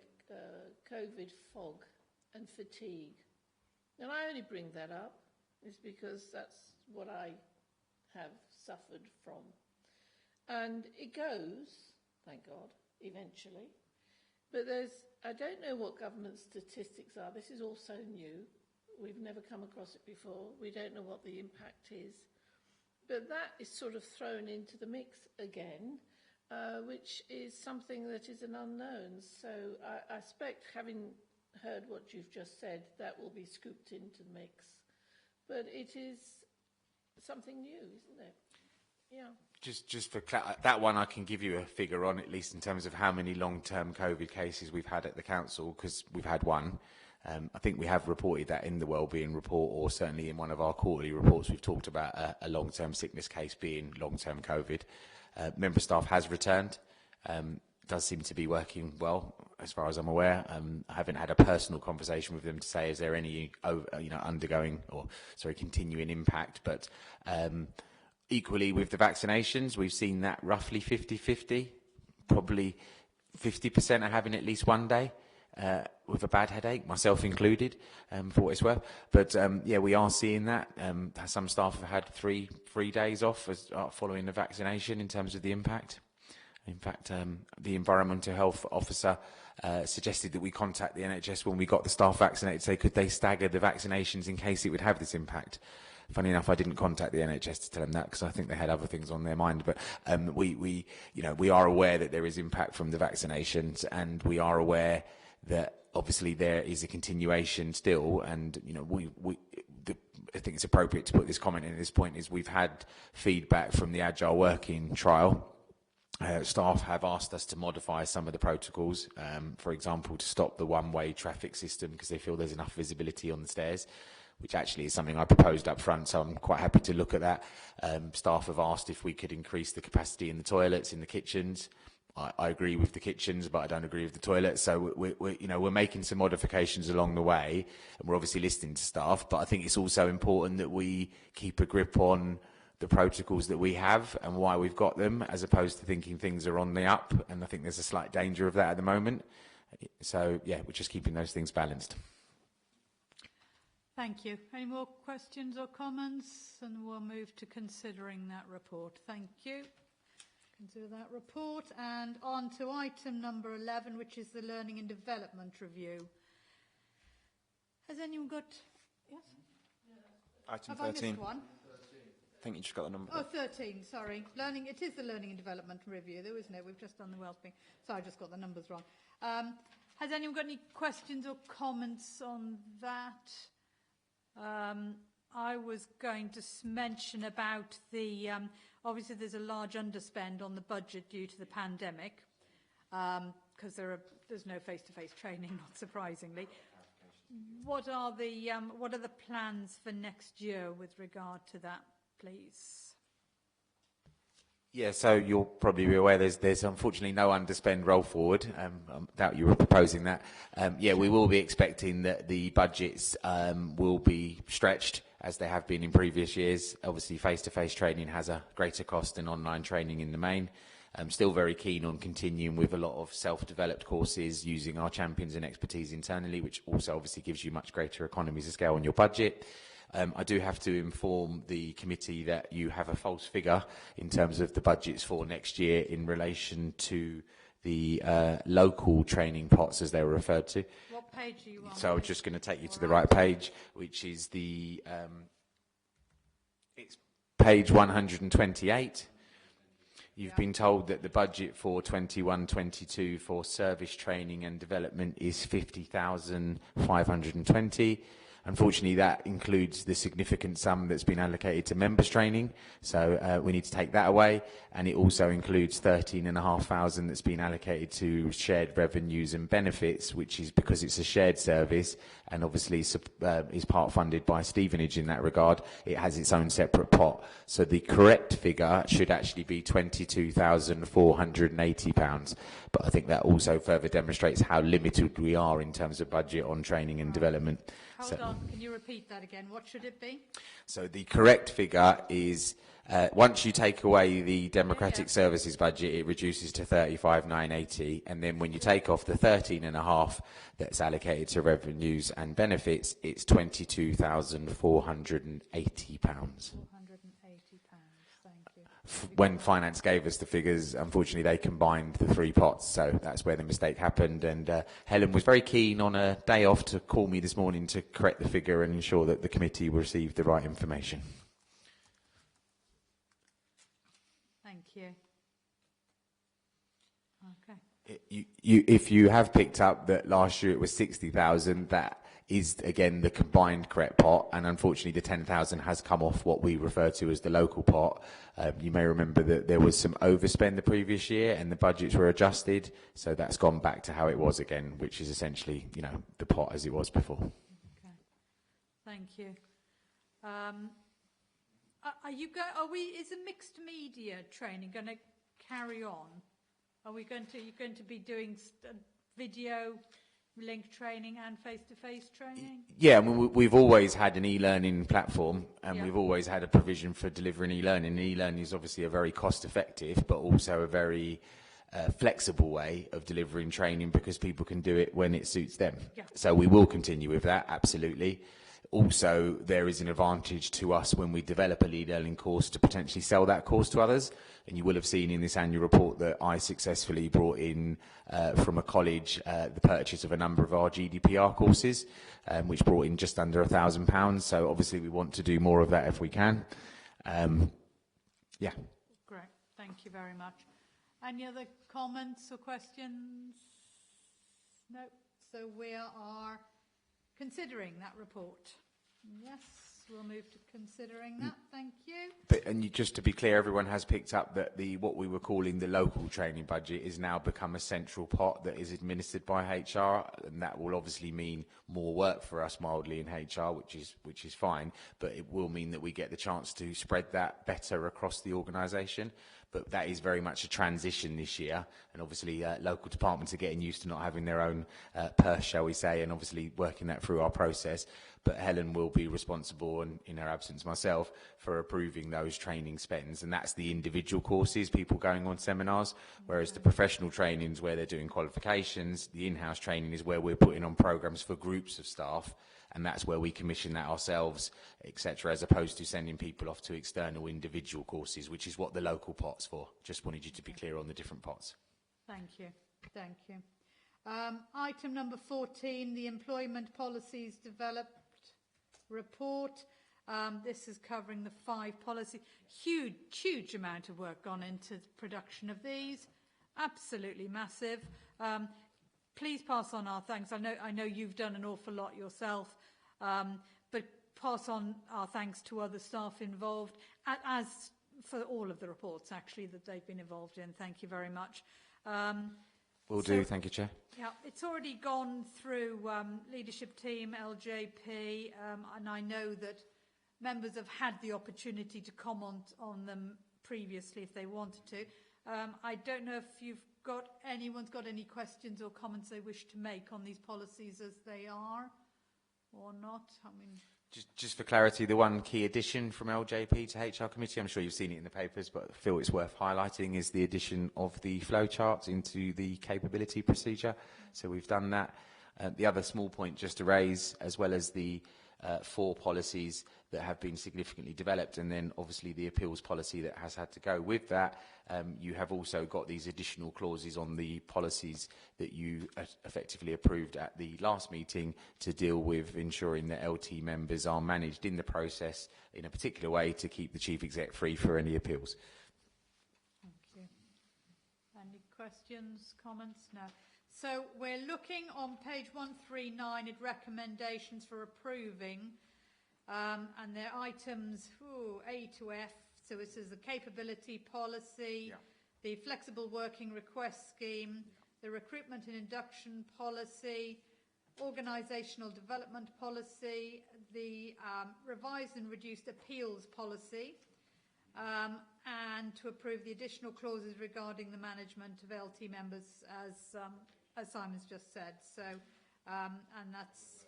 COVID fog and fatigue. And I only bring that up is because that's what I have suffered from. And it goes, thank God, eventually. But I don't know what government statistics are. This is also new. We've never come across it before. We don't know what the impact is. But that is sort of thrown into the mix again, which is something that is an unknown. So I expect, having heard what you've just said, that will be scooped into the mix. But it is something new, isn't it? Yeah. Just for that one, I can give you a figure on, at least in terms of how many long-term COVID cases we've had at the council, because we've had one. I think we have reported that in the wellbeing report, or certainly in one of our quarterly reports, we've talked about a long-term sickness case being long-term COVID. Member staff has returned. Does seem to be working well, as far as I'm aware. I haven't had a personal conversation with them to say is there any continuing impact, but equally with the vaccinations, we've seen that roughly 50-50. Probably 50% are having at least one day with a bad headache, myself included, for what it's worth. But we are seeing that. Some staff have had three days off following the vaccination in terms of the impact. In fact, the environmental health officer suggested that we contact the NHS when we got the staff vaccinated, say could they stagger the vaccinations in case it would have this impact. Funny enough, I didn't contact the NHS to tell them that because I think they had other things on their mind. But we are aware that there is impact from the vaccinations, and we are aware that obviously there is a continuation still. And I think it's appropriate to put this comment in at this point. Is we've had feedback from the Agile Working trial. Staff have asked us to modify some of the protocols, for example, to stop the one-way traffic system because they feel there's enough visibility on the stairs, which actually is something I proposed up front, so I'm quite happy to look at that. Staff have asked if we could increase the capacity in the toilets, in the kitchens. I agree with the kitchens, but I don't agree with the toilets. So we're making some modifications along the way, and we're obviously listening to staff. But I think it's also important that we keep a grip on the protocols that we have and why we've got them, as opposed to thinking things are on the up. And I think there's a slight danger of that at the moment. So yeah, we're just keeping those things balanced. Thank you. Any more questions or comments? And we'll move to considering that report. Thank you. Consider that report. And on to item number 11, which is the Learning and Development Review. Has anyone got... Yes? Item Have 13. I missed one? I think you just got the number. Oh, 13, sorry. It is the Learning and Development Review, though, isn't it? We've just done the Wellspring. Sorry, I just got the numbers wrong. Has anyone got any questions or comments on that? I was going to mention about the... obviously, there's a large underspend on the budget due to the pandemic, because there's no face-to-face training, not surprisingly. What are the plans for next year with regard to that, please? Yeah, so you'll probably be aware there's unfortunately no underspend roll forward. I doubt you were proposing that. Yeah, we will be expecting that the budgets will be stretched as they have been in previous years. Obviously, face-to-face training has a greater cost than online training in the main. I'm still very keen on continuing with a lot of self-developed courses using our champions and expertise internally, which also obviously gives you much greater economies of scale on your budget. I do have to inform the committee that you have a false figure in terms of the budgets for next year in relation to the local training pots, as they were referred to. What page are you on? So I'm just going to take you to the right page, which is the it's page 128. You've been told that the budget for 21-22 for service training and development is 50,520. Unfortunately, that includes the significant sum that's been allocated to members training, so we need to take that away. And it also includes 13,500 that's been allocated to shared revenues and benefits, which is because it's a shared service and obviously is part funded by Stevenage in that regard. It has its own separate pot. So the correct figure should actually be £22,480. But I think that also further demonstrates how limited we are in terms of budget on training and development. Hold on, can you repeat that again? What should it be? So the correct figure is, once you take away the democratic services budget, it reduces to 35,980, and then when you take off the 13.5 that's allocated to revenues and benefits, it's £22,480. When finance gave us the figures, unfortunately they combined the three pots, so that's where the mistake happened. And Helen was very keen on a day off to call me this morning to correct the figure and ensure that the committee received the right information. Thank you. Okay. If you have picked up that last year it was 60,000, that is again the combined correct pot, and unfortunately the 10,000 has come off what we refer to as the local pot. You may remember that there was some overspend the previous year and the budgets were adjusted, so that's gone back to how it was again, which is essentially, you know, the pot as it was before. Okay. Thank you. Is the mixed media training going to carry on? Are we going to, you're going to be doing video link training and face-to-face training? Yeah, I mean, we've always had an e-learning platform, and we've always had a provision for delivering e-learning. E-learning is obviously a very cost-effective, but also a very flexible way of delivering training because people can do it when it suits them. Yeah. So we will continue with that, absolutely. Also, there is an advantage to us when we develop a lead learning course to potentially sell that course to others. And you will have seen in this annual report that I successfully brought in from a college the purchase of a number of our GDPR courses, which brought in just under £1,000. So obviously we want to do more of that if we can. Yeah. Great. Thank you very much. Any other comments or questions? No. So we are considering that report. Yes, we'll move to considering that. Thank you. And just to be clear, everyone has picked up that what we were calling the local training budget is now become a central pot that is administered by HR, and that will obviously mean more work for us mildly in HR, which is fine, but it will mean that we get the chance to spread that better across the organisation. But that is very much a transition this year, and obviously local departments are getting used to not having their own purse, shall we say, and obviously working that through our process. But Helen will be responsible, and in her absence myself, for approving those training spends, and that's the individual courses, people going on seminars, whereas the professional training is where they're doing qualifications, the in-house training is where we're putting on programmes for groups of staff, and that's where we commission that ourselves, etc., as opposed to sending people off to external individual courses, which is what the local pot's for. Just wanted you to be clear on the different pots. Thank you. Thank you. Item number 14, the Employment Policies Developed Report. This is covering the 5 policies. Huge amount of work gone into the production of these. Absolutely massive. Please pass on our thanks. I know you've done an awful lot yourself, but pass on our thanks to other staff involved, as for all of the reports, actually, that they've been involved in. Thank you very much. Will do. Thank you, Chair. Yeah, it's already gone through leadership team, LJP, and I know that members have had the opportunity to comment on them previously if they wanted to. I don't know if anyone's got any questions or comments they wish to make on these policies as they are or not. I mean, just for clarity, the one key addition from LJP to HR committee, I'm sure you've seen it in the papers, but I feel it's worth highlighting, is the addition of the flowchart into the capability procedure. So we've done that. The other small point just to raise, as well as the 4 policies that have been significantly developed, and then obviously the appeals policy that has had to go with that, you have also got these additional clauses on the policies that you effectively approved at the last meeting to deal with ensuring that LT members are managed in the process in a particular way to keep the chief exec free for any appeals. Thank you. Any questions, comments? No. So we're looking on page 139 at recommendations for approving, and they're items A to F. So this is the capability policy, the flexible working request scheme, the recruitment and induction policy, organisational development policy, the revised and reduced appeals policy, and to approve the additional clauses regarding the management of LT members, as Simon's just said. So, and that's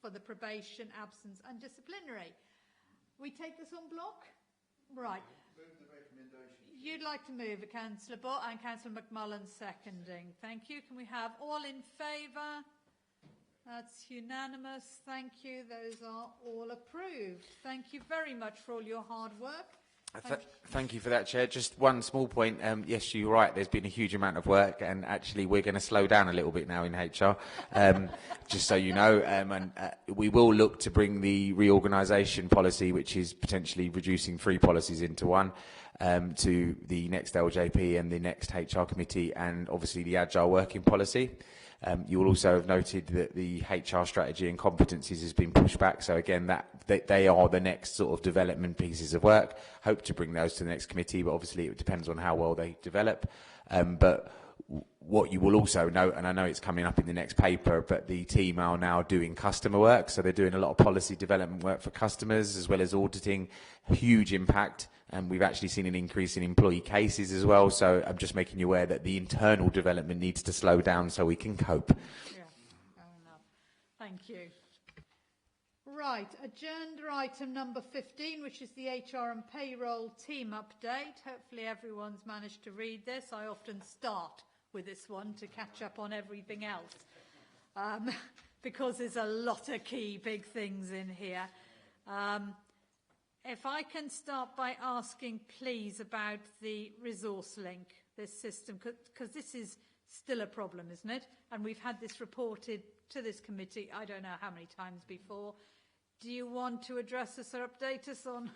for the probation, absence and disciplinary. We take this on block? Right. Move the recommendation. You'd like to move it, Councillor Bott, and Councillor McMullen seconding. Thank you. Can we have all in favour? That's unanimous. Thank you. Those are all approved. Thank you very much for all your hard work. Thank you for that, Chair. Just one small point. Yes, you're right. There's been a huge amount of work, and actually we're going to slow down a little bit now in HR, just so you know. And we will look to bring the reorganisation policy, which is potentially reducing 3 policies into one, to the next LJP and the next HR committee, and obviously the agile working policy. You will also have noted that the HR strategy and competencies has been pushed back. So again, they are the next sort of development pieces of work. Hope to bring those to the next committee, but obviously it depends on how well they develop. But what you will also note, and I know it's coming up in the next paper, but the team are now doing customer work. So they're doing a lot of policy development work for customers as well as auditing. Huge impact. And we've actually seen an increase in employee cases as well. So I'm just making you aware that the internal development needs to slow down so we can cope. Yeah, fair enough. Thank you. Right, agenda item number 15, which is the HR and payroll team update. Hopefully everyone's managed to read this. I often start with this one to catch up on everything else. because there's a lot of key big things in here. If I can start by asking, please, about the resource link, this system, because this is still a problem, isn't it? And we've had this reported to this committee, I don't know how many times before. Do you want to address us or update us on?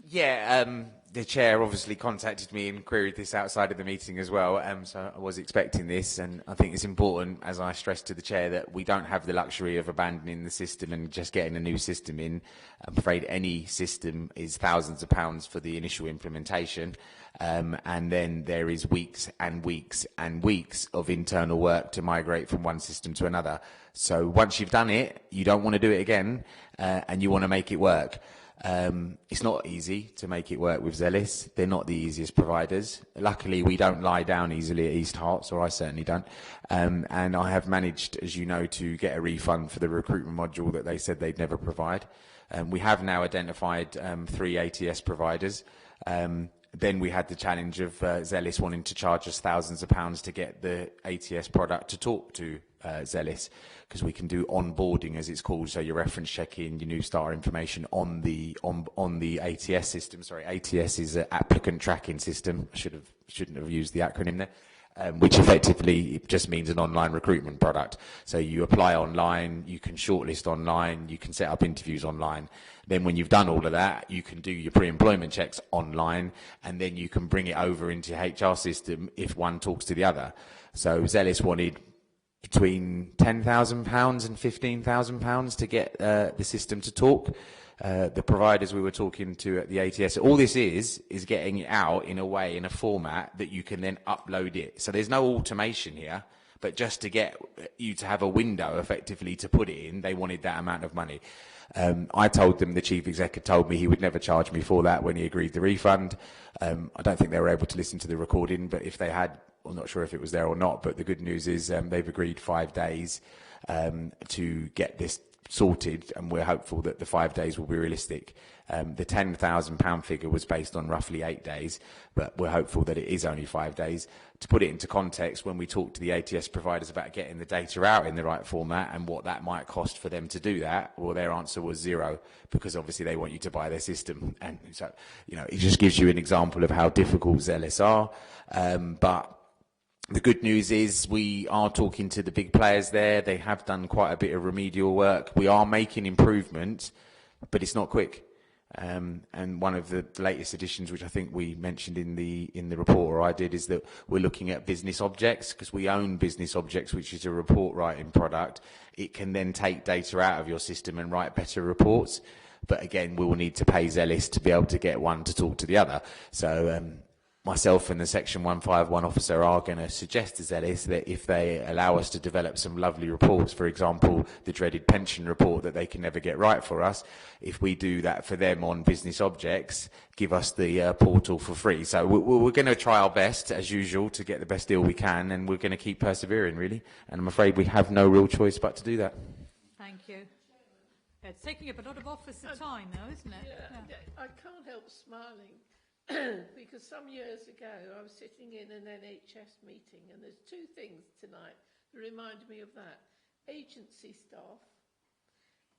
Yeah, the chair obviously contacted me and queried this outside of the meeting as well, so I was expecting this, and I think it's important, as I stressed to the chair, that we don't have the luxury of abandoning the system and just getting a new system in. I'm afraid any system is thousands of pounds for the initial implementation, and then there is weeks and weeks and weeks of internal work to migrate from one system to another. So once you've done it, you don't want to do it again, and you want to make it work. It's not easy to make it work with Zelis. They're not the easiest providers. Luckily, we don't lie down easily at East Herts, or I certainly don't. And I have managed, as you know, to get a refund for the recruitment module that they said they'd never provide. We have now identified 3 ATS providers. Then we had the challenge of Zelis wanting to charge us thousands of pounds to get the ATS product to talk to Zelis, because we can do onboarding, as it's called, so your reference check-in, your new starter information on the ATS system. Sorry, ATS is an applicant tracking system. I shouldn't have used the acronym there, which effectively just means an online recruitment product. So you apply online, you can shortlist online, you can set up interviews online. Then when you've done all of that, you can do your pre-employment checks online, and then you can bring it over into your HR system if one talks to the other. So Zelis wanted between £10,000 and £15,000 to get the system to talk. The providers we were talking to at the ATS, all this is getting it out in a way, in a format that you can then upload it. So there's no automation here, but just to get you to have a window effectively to put it in, they wanted that amount of money. I told them, the chief executive told me he would never charge me for that when he agreed the refund. I don't think they were able to listen to the recording, but if they had, I'm not sure if it was there or not, but the good news is they've agreed 5 days to get this sorted, and we're hopeful that the 5 days will be realistic. The £10,000 figure was based on roughly 8 days, but we're hopeful that it is only 5 days. To put it into context, when we talked to the ATS providers about getting the data out in the right format and what that might cost for them to do that, well, their answer was zero, because obviously they want you to buy their system. And so, you know, it just gives you an example of how difficult Zelis are. But the good news is we are talking to the big players there. They have done quite a bit of remedial work. We are making improvements, but it's not quick. And one of the latest additions, which I think we mentioned in the report, or I did, is that we're looking at business objects, because we own business objects, which is a report writing product. It can then take data out of your system and write better reports. But again, we will need to pay Zelis to be able to get one to talk to the other. So myself and the Section 151 officer are going to suggest to Zelis that if they allow us to develop some lovely reports, for example, the dreaded pension report that they can never get right for us, if we do that for them on business objects, give us the portal for free. So we're going to try our best, as usual, to get the best deal we can, and we're going to keep persevering, really. And I'm afraid we have no real choice but to do that. Thank you. It's taking up a lot of office time, though, isn't it? Yeah. I can't help smiling. Because some years ago I was sitting in an NHS meeting, and there's two things tonight that remind me of that: agency staff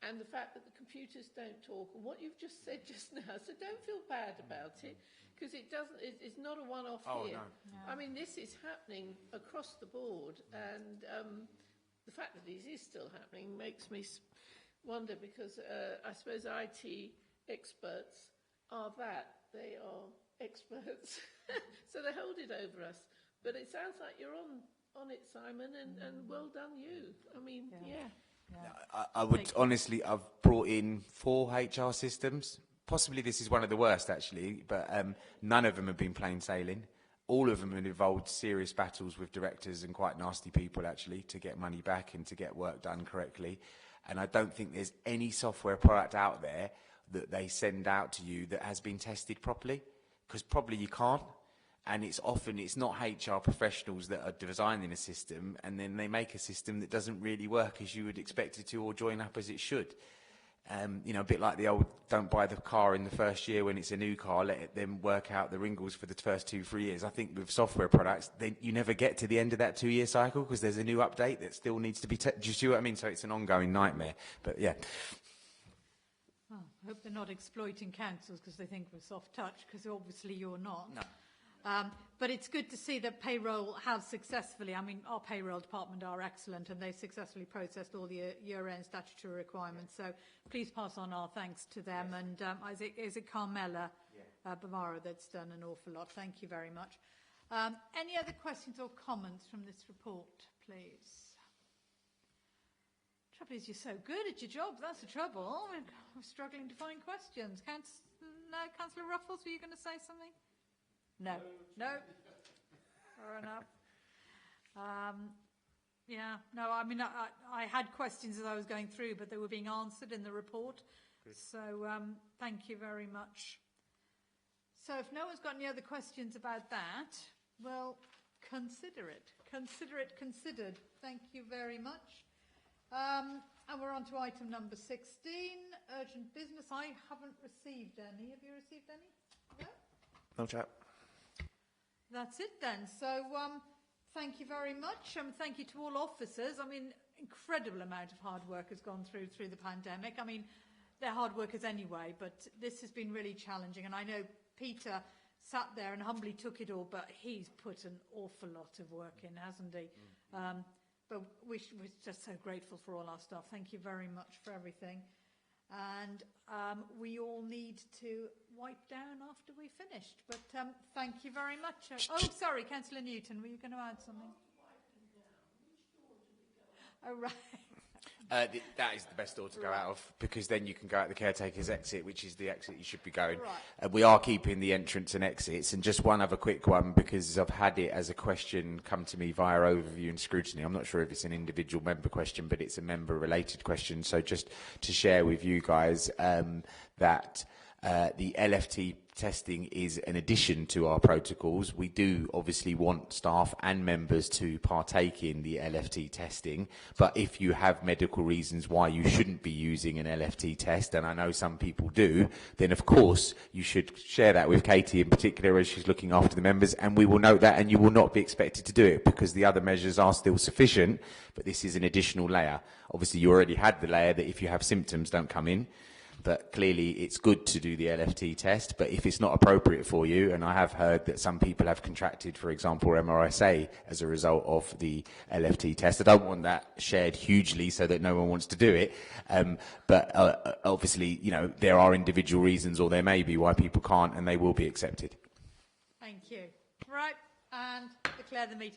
and the fact that the computers don't talk, and what you've just said just now. So don't feel bad about it, because it's not a one-off here. No. I mean, this is happening across the board, and the fact that it is still happening makes me wonder, because I suppose IT experts are that. They are experts, so they hold it over us. But it sounds like you're on it, Simon, and well done you. I mean, yeah. I would honestly, I've brought in 4 HR systems. Possibly this is one of the worst, actually, but none of them have been plain sailing. All of them have involved serious battles with directors and quite nasty people, actually, to get money back and to get work done correctly. And I don't think there's any software product out there that they send out to you that has been tested properly, because probably you can't. And it's not HR professionals that are designing a system, and then they make a system that doesn't really work as you would expect it to, or join up as it should. You know, a bit like the old, don't buy the car in the first year when it's a new car, let it then work out the wrinkles for the first 2-3 years. I think with software products, you never get to the end of that 2-year cycle because there's a new update that still needs to be, do you see what I mean? So it's an ongoing nightmare, but yeah. Oh, I hope they're not exploiting councils because they think we're soft touch, because obviously you're not. No. But it's good to see that payroll has successfully, I mean, our payroll department are excellent and they've successfully processed all the year-end statutory requirements. So please pass on our thanks to them. Yes. And is it Carmela Bavaro that's done an awful lot? Thank you very much. Any other questions or comments from this report, please? Trouble is, you're so good at your job. That's the trouble. We're struggling to find questions. Councillor Ruffles, were you going to say something? No. Fair enough. I mean, I had questions as I was going through, but they were being answered in the report. Good. So thank you very much. So if no one's got any other questions about that, well, consider it. Consider it considered. Thank you very much. And we're on to item number 16, urgent business. I haven't received any. Have you received any? No? No chat. That's it then. So thank you very much. Thank you to all officers. I mean, incredible amount of hard work has gone through the pandemic. I mean, they're hard workers anyway, but this has been really challenging. And I know Peter sat there and humbly took it all, but he's put an awful lot of work in, hasn't he? But we're just so grateful for all our staff. Thank you very much for everything. And we all need to wipe down after we finished. But thank you very much. Oh, sorry, Councillor Newton, were you going to add something? Oh, right. That is the best door to go out of, because then you can go out the caretaker's exit, which is the exit you should be going. Right. We are keeping the entrance and exits. And just one other quick one, because I've had it as a question come to me via overview and scrutiny. I'm not sure if it's an individual member question, but it's a member-related question. So just to share with you guys that the LFT testing is an addition to our protocols. We do obviously want staff and members to partake in the LFT testing, but if you have medical reasons why you shouldn't be using an LFT test, and I know some people do, then of course you should share that with Katie in particular as she's looking after the members, and we will note that, and you will not be expected to do it because the other measures are still sufficient, but this is an additional layer. Obviously you already had the layer that if you have symptoms, don't come in. But clearly it's good to do the LFT test, but if it's not appropriate for you, and I have heard that some people have contracted, for example, MRSA as a result of the LFT test. I don't want that shared hugely so that no one wants to do it, but obviously, you know, there are individual reasons, or there may be, why people can't, and they will be accepted. Thank you. Right, and declare the meeting.